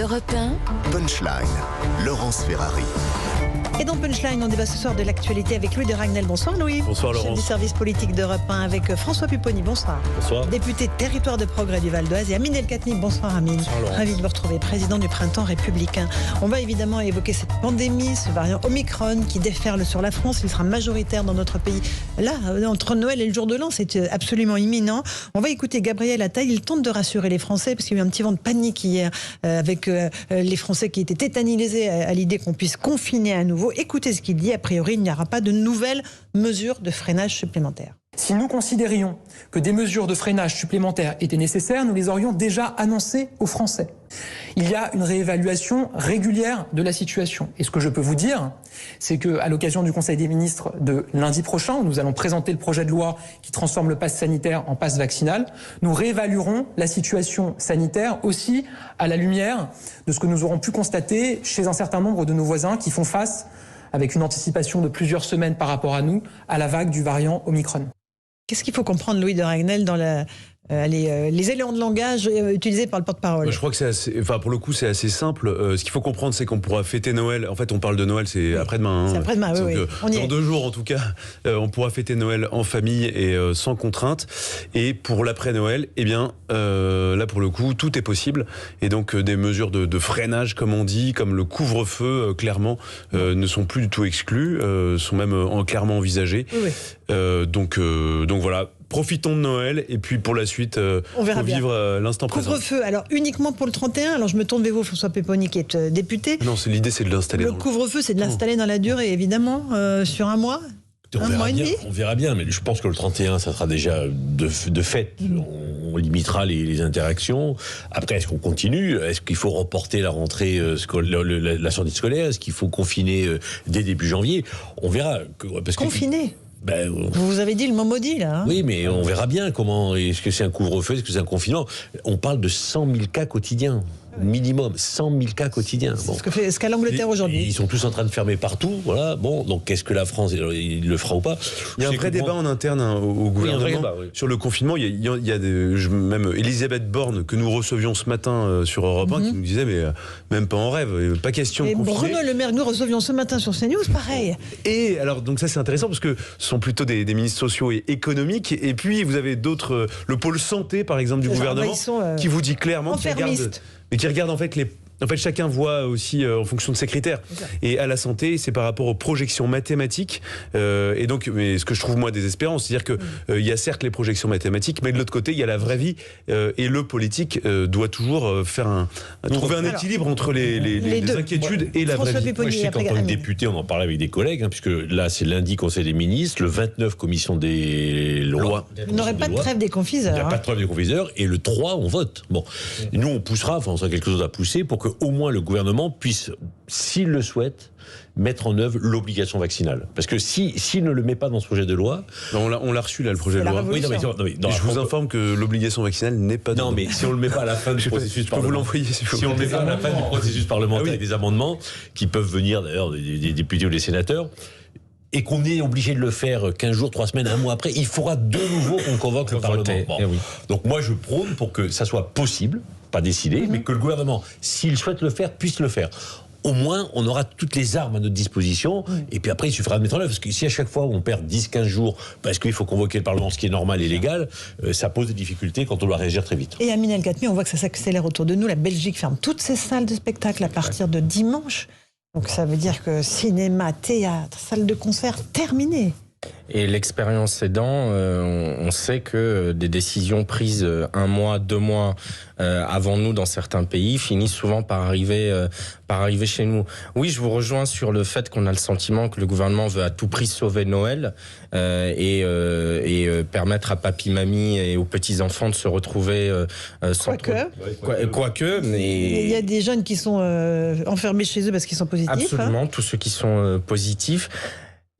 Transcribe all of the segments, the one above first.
Europe 1. Punchline, Laurence Ferrari. Et dans Punchline, on débat ce soir de l'actualité avec Louis de Ragnel. Bonsoir Louis. Bonsoir Laurence. Chef du service politique d'Europe 1 avec François Pupponi. Bonsoir. Bonsoir. Député territoire de progrès du Val d'Oise et Amine El-Khatmi. Bonsoir Amine. Bonsoir Laurence. Ravi de vous retrouver, président du Printemps républicain. On va évidemment évoquer cette pandémie, ce variant Omicron qui déferle sur la France. Il sera majoritaire dans notre pays. Là, entre Noël et le jour de l'an, c'est absolument imminent. On va écouter Gabriel Attal. Il tente de rassurer les Français parce qu'il y a eu un petit vent de panique hier avec les Français qui étaient tétanisés à l'idée qu'on puisse confiner à nouveau. Écoutez ce qu'il dit. A priori, il n'y aura pas de nouvelles mesures de freinage supplémentaires. Si nous considérions que des mesures de freinage supplémentaires étaient nécessaires, nous les aurions déjà annoncées aux Français. Il y a une réévaluation régulière de la situation. Et ce que je peux vous dire, c'est qu'à l'occasion du Conseil des ministres de lundi prochain, où nous allons présenter le projet de loi qui transforme le pass sanitaire en pass vaccinal, nous réévaluerons la situation sanitaire aussi à la lumière de ce que nous aurons pu constater chez un certain nombre de nos voisins qui font face, avec une anticipation de plusieurs semaines par rapport à nous, à la vague du variant Omicron. Qu'est-ce qu'il faut comprendre, Louis de Ragnel, dans les éléments de langage utilisés par le porte-parole? Je crois que c'est assez, pour le coup, c'est assez simple. Ce qu'il faut comprendre, c'est qu'on pourra fêter Noël. En fait, on parle de Noël, c'est après-demain. C'est après-demain, oui. Dans 2 jours, en tout cas, on pourra fêter Noël en famille et sans contrainte. Et pour l'après-Noël, eh bien, là, pour le coup, tout est possible. Et donc, des mesures de freinage, comme on dit, comme le couvre-feu, clairement, ne sont plus du tout exclues, sont même clairement envisagées. Oui. Donc voilà. Profitons de Noël et puis pour la suite, on verra bien. Vivre l'instant présent. Couvre-feu, alors uniquement pour le 31. Alors je me tourne vers vous, François Pupponi, qui est député. Non, l'idée c'est de l'installer. Le couvre-feu, c'est de l'installer dans la durée, évidemment, sur un mois. On verra bien, mais je pense que le 31, ça sera déjà de fait. On limitera les interactions. Après, est-ce qu'on continue? Est-ce qu'il faut reporter la rentrée, la sortie scolaire? Est-ce qu'il faut confiner dès début janvier? On verra. Confiner? Vous avez dit le mot maudit, là. Oui, mais on verra bien comment. Est-ce que c'est un couvre-feu? Est-ce que c'est un confinement? On parle de 100 000 cas quotidiens. Minimum 100 000 cas quotidiens. Bon. Ce qu'a l'Angleterre aujourd'hui. Ils sont tous en train de fermer partout. Voilà. Bon, donc est-ce que la France il le fera ou pas? Il y a un vrai débat en interne au gouvernement sur le confinement. Il y a même Elisabeth Borne que nous recevions ce matin sur Europe 1 qui nous disait mais même pas en rêve, pas question de confiner. Bruno Le Maire, nous recevions ce matin sur CNews, pareil. Et alors donc ça c'est intéressant parce que ce sont plutôt des ministres sociaux et économiques. Et puis vous avez d'autres, le pôle santé par exemple du gouvernement qui vous dit clairement qui regarde en fait chacun voit aussi en fonction de ses critères. Et à la santé, c'est par rapport aux projections mathématiques. Et donc, mais ce que je trouve moi désespérant, c'est-à-dire que il y a certes les projections mathématiques, mais de l'autre côté, il y a la vraie vie. Et le politique doit toujours trouver un équilibre entre les inquiétudes et la vraie vie. Moi, je sais qu'en tant que député, on en parlait avec des collègues, puisque là, c'est lundi Conseil des ministres, le 29 Commission des lois. Vous n'aurez pas de trêve des confiseurs. Il n'y a pas de trêve des confiseurs. Et le 3, on vote. Bon, nous, on poussera, on sera quelque chose à pousser pour que au moins le gouvernement puisse, s'il le souhaite, mettre en œuvre l'obligation vaccinale. Parce que s'il ne le met pas dans ce projet de loi... On l'a reçu là, le projet de loi. Oui, je vous informe que l'obligation vaccinale n'est pas... Non, mais si on ne le met pas à la fin du processus parlementaire... Si on ne le met pas à la fin du processus parlementaire avec des amendements qui peuvent venir d'ailleurs des députés ou des sénateurs, et qu'on est obligé de le faire 15 jours, 3 semaines, un mois après, il faudra de nouveau qu'on convoque le Parlement. Bon. Donc moi, je prône pour que ça soit possible, pas décidé, mais que le gouvernement, s'il souhaite le faire, puisse le faire. Au moins, on aura toutes les armes à notre disposition, et puis après, il suffira de mettre en œuvre. Parce que si à chaque fois, on perd 10-15 jours, parce qu'il faut convoquer le Parlement, ce qui est normal et légal, ça pose des difficultés quand on doit réagir très vite. Et Amine El-Khatmi, on voit que ça s'accélère autour de nous. La Belgique ferme toutes ses salles de spectacle à partir de dimanche. Donc ça veut dire que cinéma, théâtre, salle de concert, terminé. Et l'expérience aidant, on sait que des décisions prises 1 mois, 2 mois avant nous dans certains pays finissent souvent par arriver chez nous. Oui, je vous rejoins sur le fait qu'on a le sentiment que le gouvernement veut à tout prix sauver Noël et permettre à papy, mamie et aux petits-enfants de se retrouver sans Quoique, mais... Il y a des jeunes qui sont enfermés chez eux parce qu'ils sont positifs. Absolument, tous ceux qui sont positifs.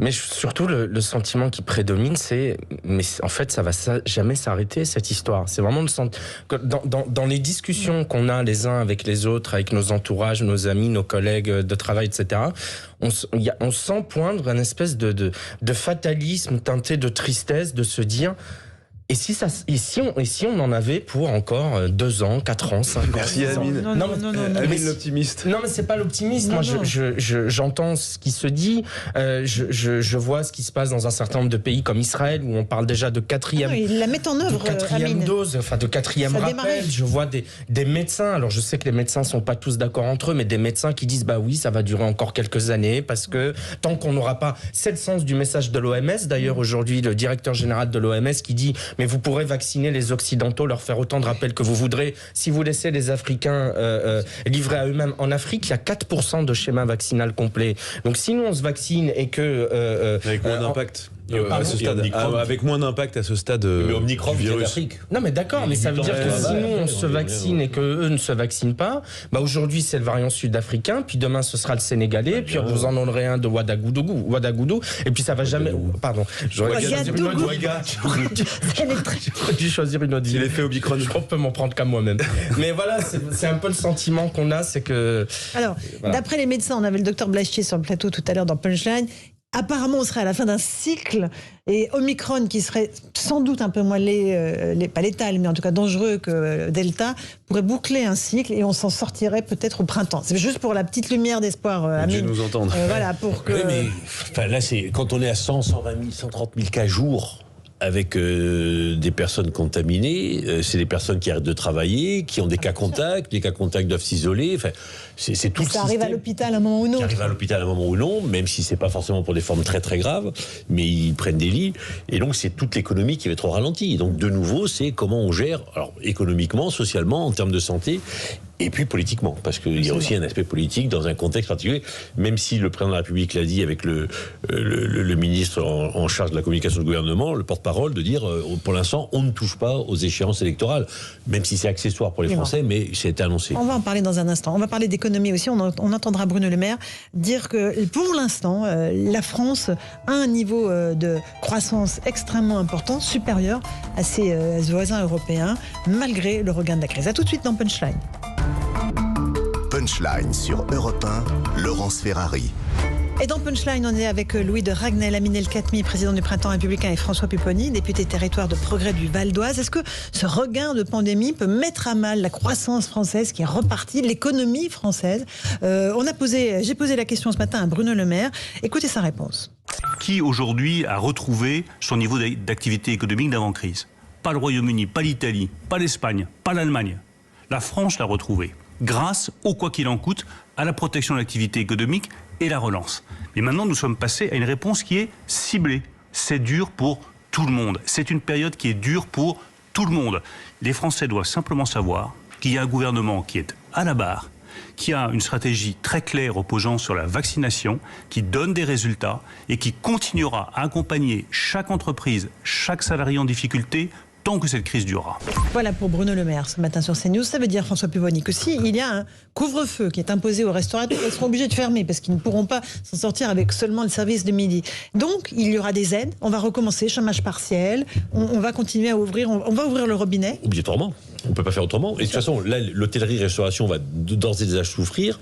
Mais surtout, le sentiment qui prédomine, c'est... Mais en fait, ça va jamais s'arrêter, cette histoire. C'est vraiment le sentiment... Dans les discussions qu'on a les uns avec les autres, avec nos entourages, nos amis, nos collègues de travail, etc., on sent poindre une espèce de fatalisme teinté de tristesse, de se dire... Et si on en avait pour encore 2 ans, 4 ans, 5 ans. Merci Amine. Non, Amine l'optimiste. Non, mais c'est pas l'optimisme. Moi, j'entends ce qui se dit. Je vois ce qui se passe dans un certain nombre de pays comme Israël, où on parle déjà de quatrième. Ils la mettent en œuvre. Quatrième dose, enfin de quatrième rappel. Je vois des médecins. Alors, je sais que les médecins sont pas tous d'accord entre eux, mais des médecins qui disent bah oui, ça va durer encore quelques années parce que tant qu'on n'aura pas. C'est le sens du message de l'OMS. D'ailleurs, aujourd'hui, le directeur général de l'OMS qui dit mais vous pourrez vacciner les Occidentaux, leur faire autant de rappels que vous voudrez. Si vous laissez les Africains livrés à eux-mêmes, en Afrique, il y a 4% de schéma vaccinal complet. Donc si nous on se vaccine et que avec moins d'impact. À ce stade, avec moins d'impact à ce stade mais Omicron, du virus. Non mais d'accord, mais ça veut dire que si nous on se vaccine et que eux ne se vaccinent pas, bah aujourd'hui c'est le variant sud-africain, puis demain ce sera le sénégalais, puis vous en aurez un de Ouagadougou, et puis ça va jamais. Pardon. J'aurais dû choisir une autre. Il est fait Omicron. Je peux m'en prendre qu'à moi-même. Mais voilà, c'est un peu le sentiment qu'on a, c'est que. Alors, d'après les médecins, on avait le docteur Blachier sur le plateau tout à l'heure dans Punchline. Apparemment, on serait à la fin d'un cycle et Omicron, qui serait sans doute un peu moins pas létal, mais en tout cas dangereux que Delta, pourrait boucler un cycle et on s'en sortirait peut-être au printemps. C'est juste pour la petite lumière d'espoir, Amine. Dieu nous entende. Voilà, pour que... Oui, mais enfin, là, c'est quand on est à 100, 120 000, 130 000 cas jour, avec des personnes contaminées, c'est des personnes qui arrêtent de travailler, qui ont des cas contacts, les cas contacts doivent s'isoler. Enfin, c'est tout le système. Ça arrive à l'hôpital à un moment ou non. Ça arrive à l'hôpital à un moment ou non, même si c'est pas forcément pour des formes très très graves, mais ils prennent des lits. Et donc c'est toute l'économie qui va être au ralenti. Et donc de nouveau, c'est comment on gère, alors économiquement, socialement, en termes de santé. Et puis politiquement, parce qu'il y a aussi un aspect politique dans un contexte particulier, même si le président de la République l'a dit avec le ministre en charge de la communication du gouvernement, le porte-parole, de dire pour l'instant on ne touche pas aux échéances électorales, même si c'est accessoire pour les Français, mais c'est annoncé. On va en parler dans un instant. On va parler d'économie aussi. On entendra Bruno Le Maire dire que pour l'instant, la France a un niveau de croissance extrêmement important, supérieur à ses voisins européens, malgré le regain de la crise. A tout de suite dans Punchline. Punchline sur Europe 1, Laurence Ferrari. Et dans Punchline, on est avec Louis de Ragnel, Amine El-Khatmi, président du Printemps républicain, et François Pupponi, député territoire de progrès du Val d'Oise. Est-ce que ce regain de pandémie peut mettre à mal la croissance française qui est repartie, l'économie française? J'ai posé la question ce matin à Bruno Le Maire. Écoutez sa réponse. Qui aujourd'hui a retrouvé son niveau d'activité économique d'avant-crise? Pas le Royaume-Uni, pas l'Italie, pas l'Espagne, pas l'Allemagne. La France l'a retrouvé, grâce au quoi qu'il en coûte, à la protection de l'activité économique et la relance. Mais maintenant, nous sommes passés à une réponse qui est ciblée. C'est dur pour tout le monde. C'est une période qui est dure pour tout le monde. Les Français doivent simplement savoir qu'il y a un gouvernement qui est à la barre, qui a une stratégie très claire reposant sur la vaccination, qui donne des résultats et qui continuera à accompagner chaque entreprise, chaque salarié en difficulté, tant que cette crise durera. Voilà pour Bruno Le Maire ce matin sur CNews. Ça veut dire, François Pupponi, que s'il y a un couvre-feu qui est imposé aux restaurateurs, ils seront obligés de fermer parce qu'ils ne pourront pas s'en sortir avec seulement le service de midi. Donc, il y aura des aides. On va recommencer, chômage partiel. On va continuer à ouvrir. On va ouvrir le robinet. Obligatoirement. On ne peut pas faire autrement. Et de toute façon, là, l'hôtellerie-restauration va d'ores et déjà souffrir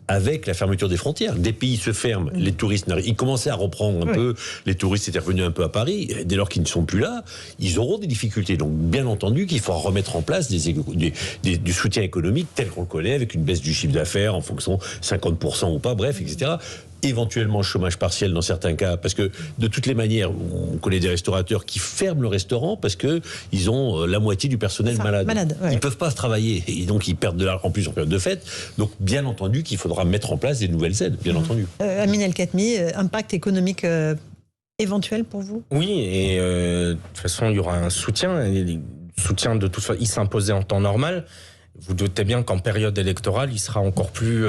avec la fermeture des frontières. Des pays se ferment, les touristes n'arrivent. Ils commençaient à reprendre un peu, les touristes étaient revenus un peu à Paris, dès lors qu'ils ne sont plus là, ils auront des difficultés. Donc bien entendu qu'il faut remettre en place du soutien économique tel qu'on le connaît, avec une baisse du chiffre d'affaires en fonction 50% ou pas, bref, etc. Éventuellement chômage partiel dans certains cas, parce que de toutes les manières, on connaît des restaurateurs qui ferment le restaurant parce que ils ont la moitié du personnel malade. Ouais. Ils peuvent pas travailler et donc ils perdent de l'argent en plus en période de fête. Donc bien entendu qu'il faudra mettre en place des nouvelles aides, bien entendu. Amine El-Khatmi, impact économique éventuel pour vous? Oui, et de toute façon il y aura un soutien. Soutien de toute façon, il s'imposait en temps normal. Vous doutez bien qu'en période électorale, il sera encore plus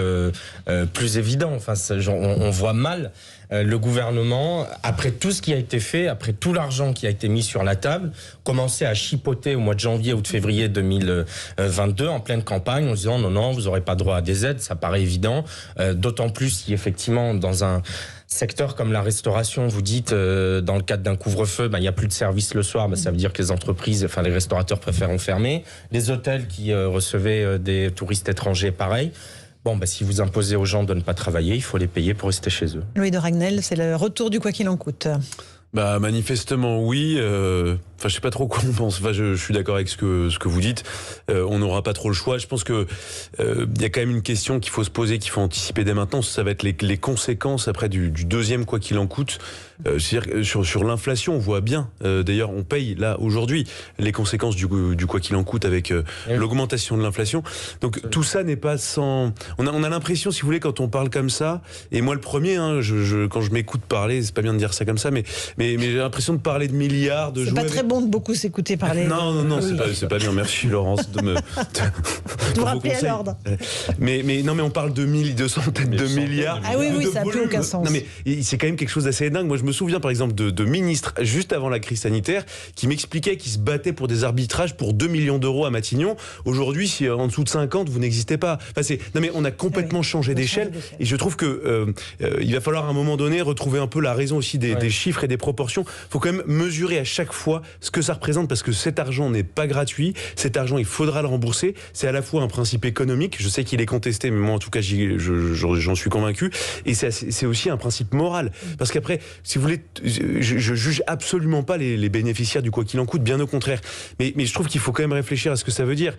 évident. Enfin, on voit mal le gouvernement, après tout ce qui a été fait, après tout l'argent qui a été mis sur la table, commencer à chipoter au mois de janvier ou de février 2022 en pleine campagne en disant non, vous n'aurez pas droit à des aides. Ça paraît évident. D'autant plus si effectivement dans un secteur comme la restauration, vous dites dans le cadre d'un couvre-feu, il n'y a plus de service le soir, ça veut dire que les entreprises, enfin les restaurateurs préfèrent fermer. Les hôtels qui recevaient des touristes étrangers, pareil. Bon, si vous imposez aux gens de ne pas travailler, il faut les payer pour rester chez eux. Louis de Ragnel, c'est le retour du quoi qu'il en coûte. Manifestement oui. Enfin, je sais pas trop quoi on pense. Enfin, je suis d'accord avec ce que vous dites. On n'aura pas trop le choix. Je pense que il y a quand même une question qu'il faut se poser, qu'il faut anticiper dès maintenant. Ça va être les conséquences après du deuxième quoi qu'il en coûte. C'est-à-dire sur l'inflation, on voit bien. D'ailleurs, on paye là aujourd'hui les conséquences du quoi qu'il en coûte avec l'augmentation de l'inflation. Donc tout ça n'est pas sans. On a l'impression, si vous voulez, quand on parle comme ça. Et moi, le premier, hein, quand je m'écoute parler, c'est pas bien de dire ça comme ça, mais j'ai l'impression de parler de milliards, de jouer. C'est pas très bon de beaucoup s'écouter parler. Non, oui. c'est pas bien. Merci Laurence de me vous rappeler à l'ordre. Mais on parle de centaines de milliards. Ah oui, ça n'a plus aucun sens. Non mais c'est quand même quelque chose d'assez dingue. Moi, je me souviens par exemple de ministres juste avant la crise sanitaire qui m'expliquaient qu'ils se battaient pour des arbitrages pour 2 millions d'euros à Matignon. Aujourd'hui, si en dessous de 50, vous n'existez pas. Enfin, on a complètement changé d'échelle. Et je trouve que il va falloir à un moment donné retrouver un peu la raison aussi des chiffres et des proportions. Il faut quand même mesurer à chaque fois ce que ça représente parce que cet argent n'est pas gratuit. Cet argent, il faudra le rembourser. C'est à la fois un principe économique. Je sais qu'il est contesté, mais moi, en tout cas, j'en suis convaincu. Et c'est aussi un principe moral. Parce qu'après, si vous voulez, je juge absolument pas les bénéficiaires du quoi qu'il en coûte, bien au contraire. Mais je trouve qu'il faut quand même réfléchir à ce que ça veut dire.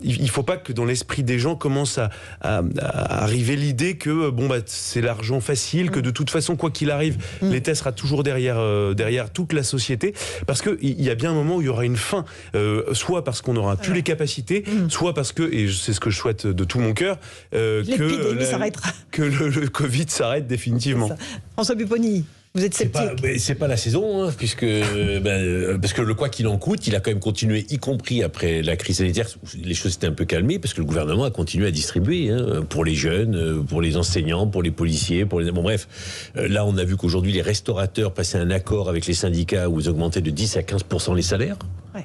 Il faut pas que dans l'esprit des gens commence à arriver l'idée que c'est l'argent facile, que de toute façon, quoi qu'il arrive, l'État sera toujours derrière toute la société. Parce qu'il y a bien un moment où il y aura une fin. Soit parce qu'on n'aura plus les capacités, soit parce que, et c'est ce que je souhaite de tout mon cœur, que le Covid s'arrête définitivement. François Pupponi, vous êtes sceptique. C'est pas la saison, hein, puisque parce que le quoi qu'il en coûte, il a quand même continué, y compris après la crise sanitaire. Les choses s'étaient un peu calmées parce que le gouvernement a continué à distribuer pour les jeunes, pour les enseignants, pour les policiers, bref. Là, on a vu qu'aujourd'hui, les restaurateurs passaient un accord avec les syndicats où ils augmentaient de 10 à 15% les salaires.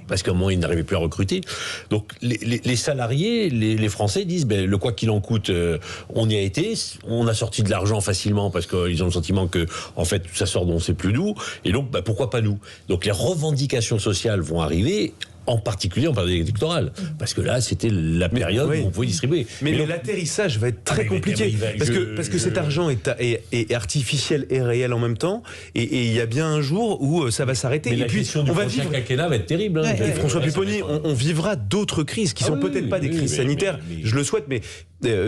Parce qu'à un moment, ils n'arrivaient plus à recruter. Donc, les salariés, les Français disent, le quoi qu'il en coûte, on y a été, on a sorti de l'argent facilement parce qu'ils ont le sentiment que, en fait, ça sort d'on ne sait plus d'où. Et donc, pourquoi pas nous? Donc, les revendications sociales vont arriver. En particulier en période électorale, parce que là c'était la période où on pouvait distribuer. Mais l'atterrissage va être très compliqué, parce que cet argent est artificiel et réel en même temps, et il y a bien un jour où ça va s'arrêter. Mais et puis on va vivre. Quinquennat va être terrible. François Pupponi, on vivra d'autres crises qui sont peut-être pas des crises sanitaires. Je le souhaite, mais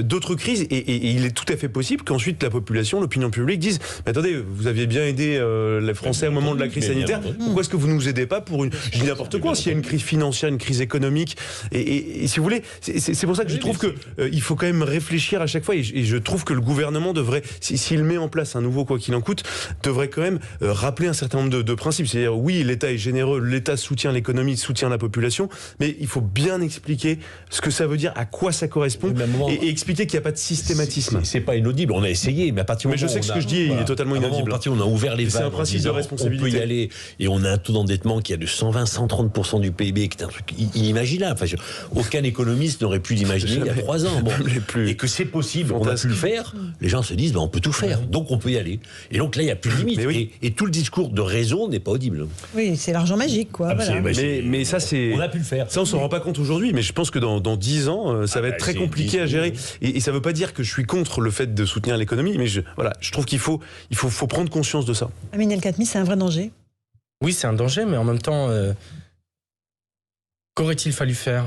d'autres crises, et il est tout à fait possible qu'ensuite la population, l'opinion publique dise mais attendez, vous aviez bien aidé les Français au moment de la crise sanitaire, pourquoi est-ce que vous nous aidez pas pour une... Je dis n'importe quoi, s'il y a une crise financière, une crise économique, et si vous voulez, c'est pour ça que je trouve que il faut quand même réfléchir à chaque fois, et je trouve que le gouvernement devrait, s'il met en place un nouveau quoi qu'il en coûte, devrait quand même rappeler un certain nombre de principes, c'est-à-dire oui, l'État est généreux, l'État soutient l'économie, soutient la population, mais il faut bien expliquer ce que ça veut dire, à quoi ça correspond, et expliquer qu'il n'y a pas de systématisme. C'est pas inaudible, on a essayé, mais à partir du moment où je sais que ce que je dis il est totalement inaudible. À partir où on a ouvert les vannes, c'est un principe de responsabilité. On peut y aller, et on a un taux d'endettement qui est de 120-130% du PIB, qui est un truc inimaginable. Enfin, aucun économiste n'aurait pu l'imaginer il y a 3 ans. Et que c'est possible, on a pu le faire. Les gens se disent, on peut tout faire, donc on peut y aller. Et donc là, il n'y a plus de limite. Et tout le discours de raison n'est pas audible. Oui, c'est l'argent magique, quoi. Voilà. Mais ça, c'est... On a pu le faire. Ça, on s'en rend pas compte aujourd'hui, mais je pense que dans 10 ans, ça va être très compliqué à gérer. Et ça ne veut pas dire que je suis contre le fait de soutenir l'économie, mais je trouve qu'il faut prendre conscience de ça. Amine El-Khatmi, c'est un vrai danger? Oui, c'est un danger, mais en même temps, qu'aurait-il fallu faire?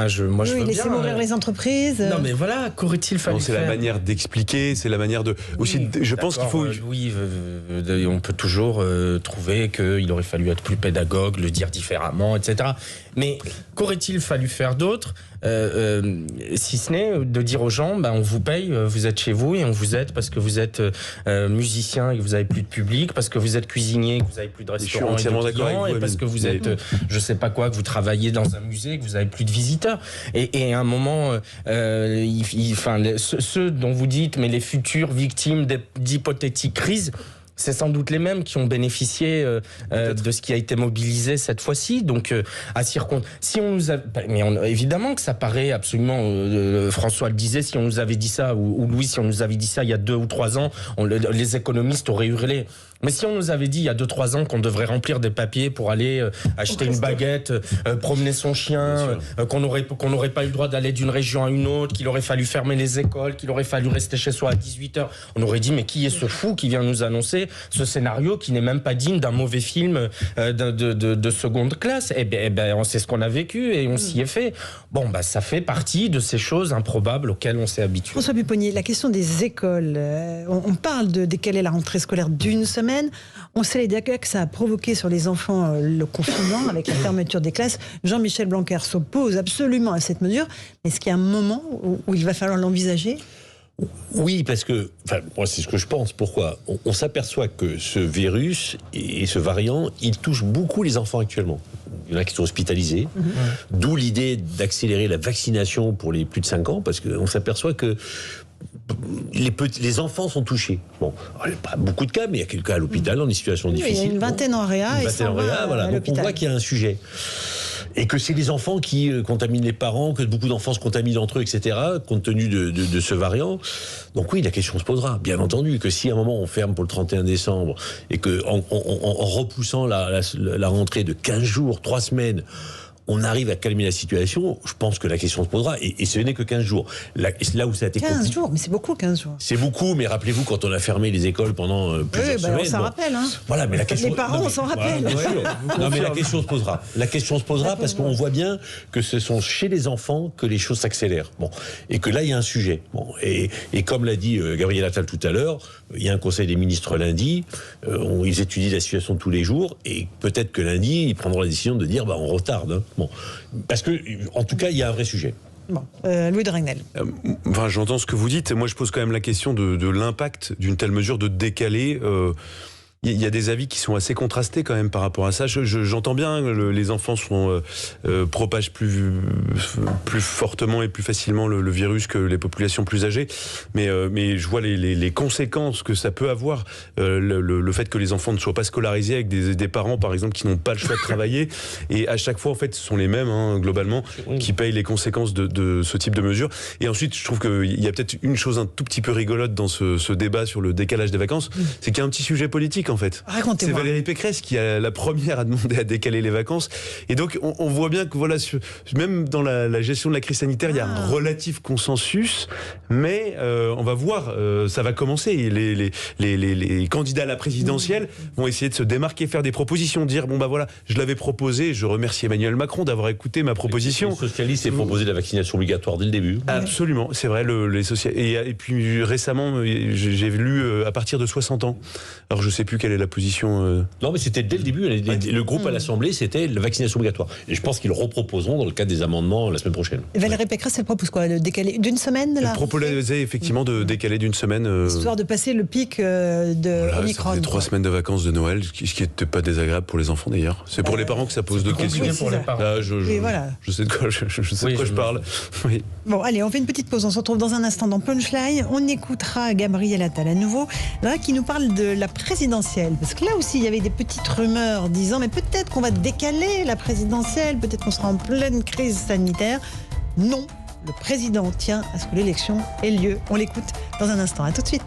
Je veux laisser mourir les entreprises. Non, mais voilà, qu'aurait-il fallu faire? C'est la manière d'expliquer, c'est la manière de... Aussi, je pense qu'il faut... Oui, on peut toujours trouver qu'il aurait fallu être plus pédagogue, le dire différemment, etc. Mais qu'aurait-il fallu faire d'autre, si ce n'est de dire aux gens, on vous paye, vous êtes chez vous et on vous aide parce que vous êtes musicien et que vous avez plus de public, parce que vous êtes cuisinier et que vous avez plus de restaurants et de clients, et parce que vous êtes, je sais pas quoi, que vous travaillez dans un musée, que vous avez plus de visiteurs. Et à un moment, ceux dont vous dites, mais les futures victimes d'hypothétiques crises, c'est sans doute les mêmes qui ont bénéficié de ce qui a été mobilisé cette fois-ci. Donc, si on nous a... évidemment que ça paraît absolument... François le disait, si on nous avait dit ça, ou Louis, si on nous avait dit ça il y a 2 ou 3 ans, les économistes auraient hurlé. Mais si on nous avait dit il y a 2-3 ans qu'on devrait remplir des papiers pour aller acheter une baguette, promener son chien, qu'on n'aurait pas eu le droit d'aller d'une région à une autre, qu'il aurait fallu fermer les écoles, qu'il aurait fallu rester chez soi à 18h, on aurait dit mais qui est ce fou qui vient nous annoncer ce scénario qui n'est même pas digne d'un mauvais film de seconde classe. Eh ben, c'est ce qu'on a vécu et on s'y est fait. Bon, bah ça fait partie de ces choses improbables auxquelles on s'est habitué. François Pupponi, la question des écoles, on parle de décaler la rentrée scolaire d'une semaine. On sait les dégâts que ça a provoqué sur les enfants le confinement avec la fermeture des classes. Jean-Michel Blanquer s'oppose absolument à cette mesure. Est-ce qu'il y a un moment où il va falloir l'envisager ? Oui, parce que, moi c'est ce que je pense. Pourquoi ? On s'aperçoit que ce virus et ce variant, il touche beaucoup les enfants actuellement. Il y en a qui sont hospitalisés, d'où l'idée d'accélérer la vaccination pour les plus de 5 ans, parce qu'on s'aperçoit que les enfants sont touchés. Bon, il n'y a pas beaucoup de cas, mais il y a quelques cas à l'hôpital dans des situations difficiles. Il y a une vingtaine en réa et 120 voilà. Donc on voit qu'il y a un sujet. Et que c'est les enfants qui contaminent les parents, que beaucoup d'enfants se contaminent entre eux, etc., compte tenu de ce variant. Donc oui, la question se posera, bien entendu, que si à un moment on ferme pour le 31 décembre, et qu'en repoussant la rentrée de 15 jours, 3 semaines, on arrive à calmer la situation, je pense que la question se posera. Et ce n'est que 15 jours. Là où ça a été 15 jours, mais c'est beaucoup 15 jours. C'est beaucoup, mais rappelez-vous quand on a fermé les écoles pendant plusieurs semaines. On s'en rappelle. Hein. Voilà, mais la question, les parents, on s'en rappelle. Non, mais la question se posera. La question se posera parce qu'on voit bien que ce sont chez les enfants que les choses s'accélèrent. Bon, et que là, il y a un sujet. Bon, et comme l'a dit Gabriel Attal tout à l'heure, il y a un conseil des ministres lundi. Ils étudient la situation tous les jours. Et peut-être que lundi, ils prendront la décision de dire on retarde. Hein. Bon, parce que, en tout cas, il y a un vrai sujet. Bon, Louis de Ragnel. J'entends ce que vous dites. Moi, je pose quand même la question de l'impact d'une telle mesure de décaler. Il y a des avis qui sont assez contrastés quand même par rapport à ça. J'entends bien les enfants propagent plus fortement et plus facilement le virus que les populations plus âgées. Mais je vois les conséquences que ça peut avoir. Le fait que les enfants ne soient pas scolarisés avec des parents, par exemple, qui n'ont pas le choix de travailler. Et à chaque fois, en fait, ce sont les mêmes, globalement, qui payent les conséquences de ce type de mesures. Et ensuite, je trouve qu'il y a peut-être une chose un tout petit peu rigolote dans ce débat sur le décalage des vacances, c'est qu'il y a un petit sujet politique. En fait, c'est Valérie Pécresse qui est la première à demander à décaler les vacances. Et donc, on voit bien que même dans la gestion de la crise sanitaire, il y a un relatif consensus. Mais on va voir, ça va commencer. Les candidats à la présidentielle vont essayer de se démarquer, faire des propositions, dire je l'avais proposé. Je remercie Emmanuel Macron d'avoir écouté ma proposition. Les socialistes ont proposé la vaccination obligatoire dès le début. Absolument, c'est vrai. Et puis récemment, j'ai lu à partir de 60 ans. Alors je sais plus quelle est la position. Non, mais c'était dès le début. Le groupe à l'Assemblée, c'était la vaccination obligatoire. Et je pense qu'ils le reproposeront dans le cadre des amendements la semaine prochaine. Valérie Pécresse, elle propose quoi ? Le décaler d'une semaine là ? Elle proposait effectivement de décaler d'une semaine. Histoire de passer le pic de Omicron. C'est 3 semaines de vacances de Noël, ce qui n'était pas désagréable pour les enfants d'ailleurs. C'est pour les parents que ça pose d'autres questions. Pour les parents. Je sais de quoi je parle. Oui. Bon, allez, on fait une petite pause. On se retrouve dans un instant dans Punchline. On écoutera Gabriel Attal à nouveau, là, qui nous parle de la présidentielle. Parce que là aussi, il y avait des petites rumeurs disant mais peut-être qu'on va décaler la présidentielle, peut-être qu'on sera en pleine crise sanitaire. Non, le président tient à ce que l'élection ait lieu. On l'écoute dans un instant. À tout de suite.